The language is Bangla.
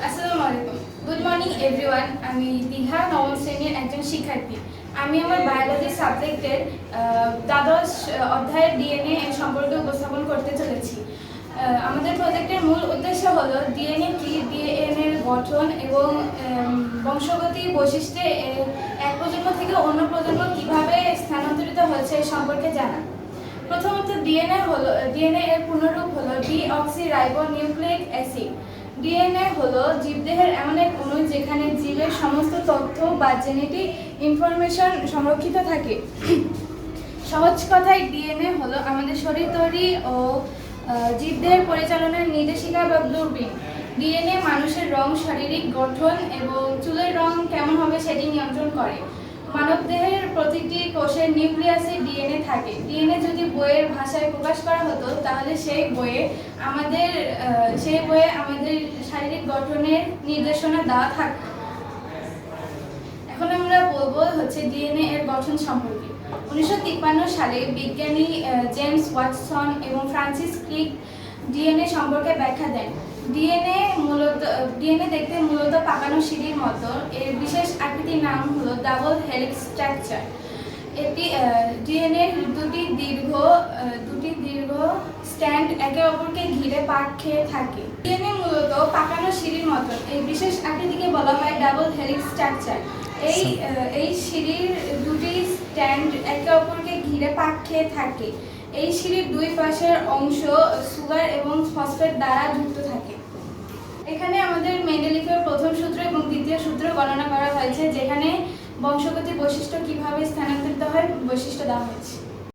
আসসালামু আলাইকুম। Good morning everyone. আমি দীঘা নবম শ্রেণীর একজন শিক্ষার্থী। আমি আমার বায়োলজি সাবজেক্টের দ্বাদশ অধ্যায়ের ডিএনএ সম্পর্কে উপস্থাপন করতে চলেছি। আমাদের প্রজেক্টের মূল উদ্দেশ্য হলো ডিএনএ কি, ডিএনএ এর গঠন এবং বংশগতি বৈশিষ্ট্যে এক প্রজন্ম থেকে অন্য প্রজন্ম কিভাবে স্থানান্তরিত হয়েছে এই সম্পর্কে জানা। প্রথমত ডিএনএ এর পূর্ণরূপ হলো ডিঅক্সিরাইবোনিউক্লিক অ্যাসিড। ডিএনএ হলো জীবদেহের এমন এক অণু যেখানে জীবের সমস্ত তথ্য বা জেনেটিক ইনফরমেশন সংরক্ষিত থাকে। সহজ কথায় ডিএনএ হলো আমাদের শরীর তৈরি ও জীবদেহের পরিচালনার নির্দেশিকা বা ব্লুপ্রিন্ট। ডিএনএ মানুষের রং, শারীরিক গঠন এবং চুলের রং কেমন হবে সেটি নিয়ন্ত্রণ করে। মানবদেহের প্রতিটি কোষের নিউক্লিয়াসে ডিএনএ থাকে। ডিএনএ যদি বইয়ের ভাষায় প্রকাশ করা হতো তাহলে সেই বইয়ে আমাদের শারীরিক গঠনের নির্দেশনা দেওয়া থাকত। এখন আমরা বলবো ডিএনএ এর গঠন সম্পর্কে। 1953 সালে বিজ্ঞানী জেমস ওয়াটসন এবং ফ্রান্সিস ক্রিক ডিএনএ সম্পর্কে ব্যাখ্যা দেন। ডিএনএ দেখতে মূলত পাকানো সিঁড়ির মতো। এর বিশেষ আকৃতির নাম হলো ডাবল হেলিক্স স্ট্রাকচার। এটি ডিএনএ দুটি দীর্ঘ স্ট্র্যান্ড একে অপরকে ঘিরে পাক খেয়ে থাকে। ডিএনএ মূলত পাকানো সিঁড়ির মতো। এই বিশেষ আকৃতিকে বলা হয় ডাবল হেলিক্স স্ট্রাকচার। এই সিঁড়ির দুটি স্ট্র্যান্ড একে অপরকে ঘিরে পাক খেয়ে থাকে। এই সিঁড়ির দুই পাশের অংশ সুগার এবং ফসফেট দ্বারা যুক্ত থাকে। এখানে আমাদের মেন্ডেলিফের প্রথম সূত্র এবং দ্বিতীয় সূত্র গণনা করা হয়েছে, যেখানে বংশগতি বৈশিষ্ট্য কিভাবে স্থানান্তরিত হয় বৈশিষ্ট্য দেওয়া হয়েছে।